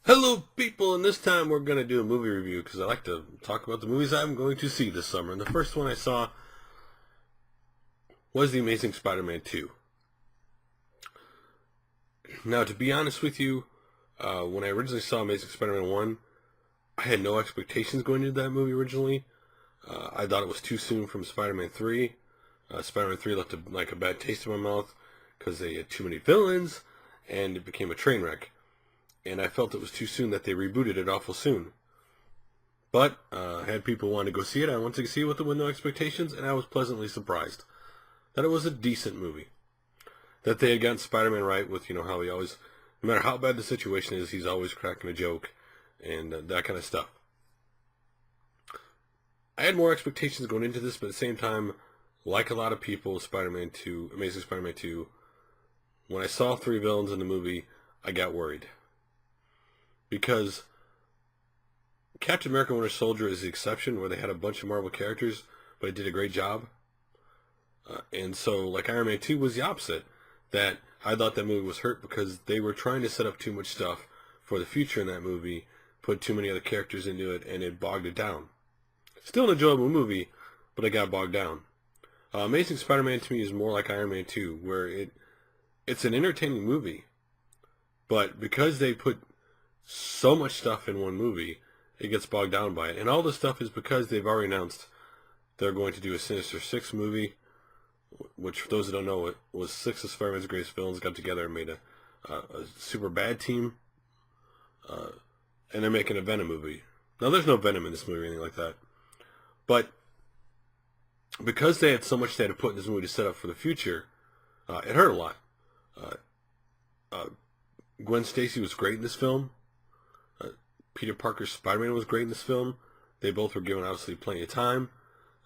Hello, people, and this time we're going to do a movie review because I like to talk about the movies I'm going to see this summer. And the first one I saw was The Amazing Spider-Man 2. Now, to be honest with you, when I originally saw Amazing Spider-Man 1, I had no expectations going into that movie originally. I thought it was too soon from Spider-Man 3. Spider-Man 3 left a bad taste in my mouth because they had too many villains, and it became a train wreck. And I felt it was too soon that they rebooted it awful soon. But I had people want to go see it. I went to see it with no expectations, and I was pleasantly surprised that it was a decent movie. That they had gotten Spider-Man right with, how he always, no matter how bad the situation is, he's always cracking a joke and that kind of stuff. I had more expectations going into this, but at the same time, like a lot of people, Spider-Man 2, Amazing Spider-Man 2, when I saw three villains in the movie, I got worried. Because Captain America Winter Soldier is the exception, where they had a bunch of Marvel characters, but it did a great job. And so, like Iron Man 2 was the opposite. That I thought that movie was hurt because they were trying to set up too much stuff for the future in that movie, put too many other characters into it, and it bogged it down. Still an enjoyable movie, but it got bogged down. Amazing Spider-Man to me is more like Iron Man 2, where it's an entertaining movie, but because they put so much stuff in one movie, it gets bogged down by it. And all this stuff is because they've already announced they're going to do a Sinister Six movie, which, for those who don't know, it was six of Spider-Man's greatest villains got together and made a super bad team. And they're making a Venom movie. Now, there's no Venom in this movie or anything like that. But because they had so much they had to put in this movie to set up for the future, it hurt a lot. Gwen Stacy was great in this film. Peter Parker's Spider-Man was great in this film. They both were given, obviously, plenty of time.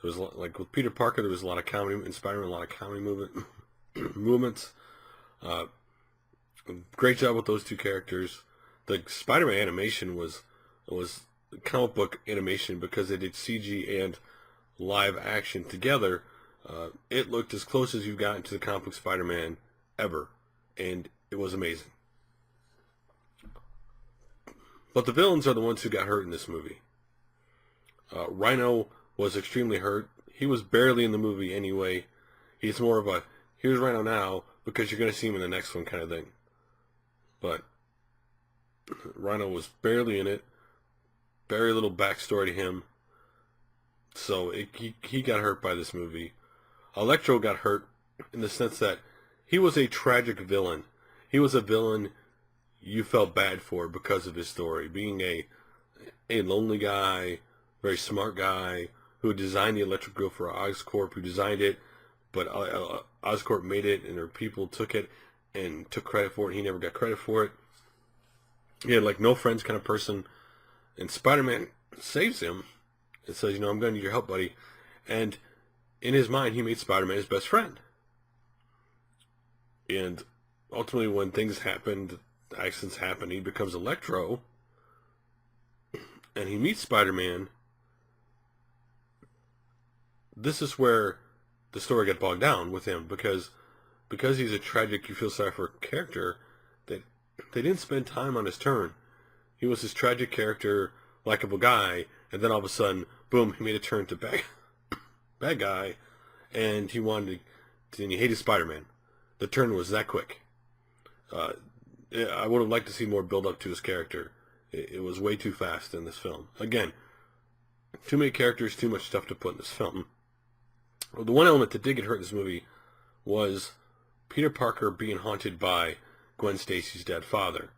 There was like with Peter Parker, there was a lot of comedy in Spider-Man, a lot of comedy movements. Great job with those two characters. The Spider-Man animation was comic book animation because they did CG and live action together. It looked as close as you've gotten to the comic book Spider-Man ever, and it was amazing. But the villains are the ones who got hurt in this movie. Rhino was extremely hurt. He was barely in the movie anyway. He's more of a, here's Rhino now, because you're going to see him in the next one kind of thing. But Rhino was barely in it. Very little backstory to him. So he got hurt by this movie. Electro got hurt in the sense that he was a tragic villain. He was a villain you felt bad for because of his story. Being a lonely guy, very smart guy, who designed the electric grill for Oscorp, who designed it, but Oscorp made it, and their people took it and took credit for it, and he never got credit for it. He had no friends kind of person, and Spider-Man saves him and says, I'm going to need your help, buddy. And in his mind, he made Spider-Man his best friend. And ultimately, when things happened, accidents happen, he becomes Electro, and he meets Spider-Man. This is where the story got bogged down with him, because he's a tragic, you feel sorry for character, that they didn't spend time on his turn. He was this tragic character, likable guy, and then all of a sudden, boom, he made a turn to bad guy, and he hated Spider-Man. The turn was that quick. I would have liked to see more build up to his character. It was way too fast in this film. Again, too many characters, too much stuff to put in this film. Well, the one element that did get hurt in this movie was Peter Parker being haunted by Gwen Stacy's dead father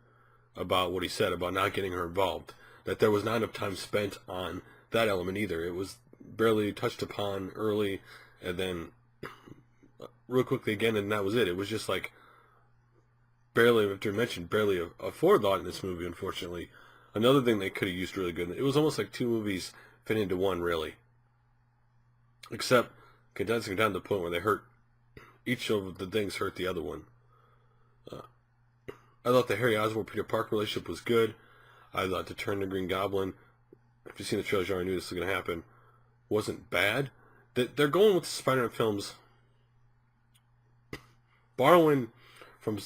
about what he said about not getting her involved. That there was not enough time spent on that element either. It was barely touched upon early, and then real quickly again, and that was it. It was just barely, after mentioned, barely a forethought in this movie, unfortunately. Another thing they could have used really good. It was almost like two movies fit into one, really. Except condensing down to the point where they hurt, each of the things hurt the other one. I thought the Harry Osborn Peter Parker relationship was good. I thought the turn to Green Goblin, if you've seen the trailer, you already knew this was going to happen, wasn't bad. They're going with the Spider-Man films, borrowing from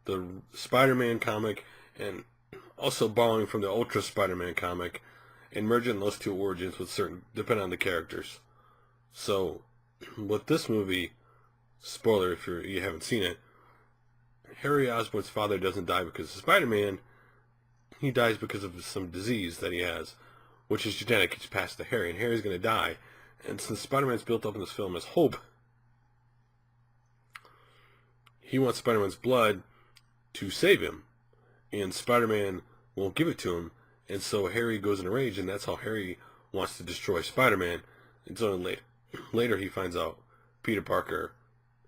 the Spider-Man comic and also borrowing from the Ultra Spider-Man comic and merging those two origins with certain, depending on the characters. So, with this movie, spoiler if you haven't seen it, Harry Osborn's father doesn't die because of Spider-Man. He dies because of some disease that he has, which is genetic. It's passed to Harry, and Harry's going to die. And since Spider-Man's built up in this film as hope, he wants Spider-Man's blood to save him, and Spider-Man won't give it to him, and so Harry goes in a rage, and that's how Harry wants to destroy Spider-Man. And so later he finds out Peter Parker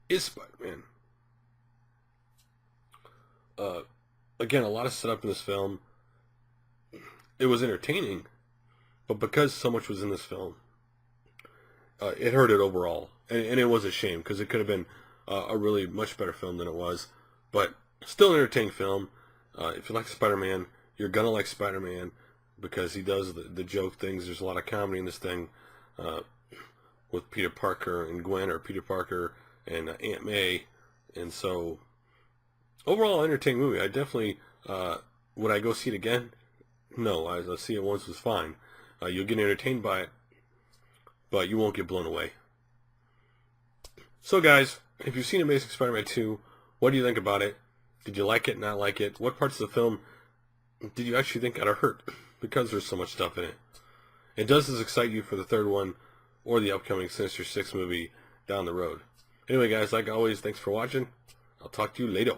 is Spider-Man. Again, a lot of setup in this film. It was entertaining, but because so much was in this film, it hurt it overall, and it was a shame because it could have been a really much better film than it was. But still an entertaining film. If you like Spider-Man, you're gonna like Spider-Man because he does the joke things. There's a lot of comedy in this thing with Peter Parker and Gwen, or Peter Parker and Aunt May, and so overall entertaining movie. I definitely would I go see it again? No, I see it once was fine. You'll get entertained by it, but you won't get blown away. So guys, if you've seen Amazing Spider-Man 2, what do you think about it? Did you like it, not like it? What parts of the film did you actually think got hurt? Because there's so much stuff in it. And does this excite you for the third one or the upcoming Sinister Six movie down the road? Anyway guys, like always, thanks for watching. I'll talk to you later.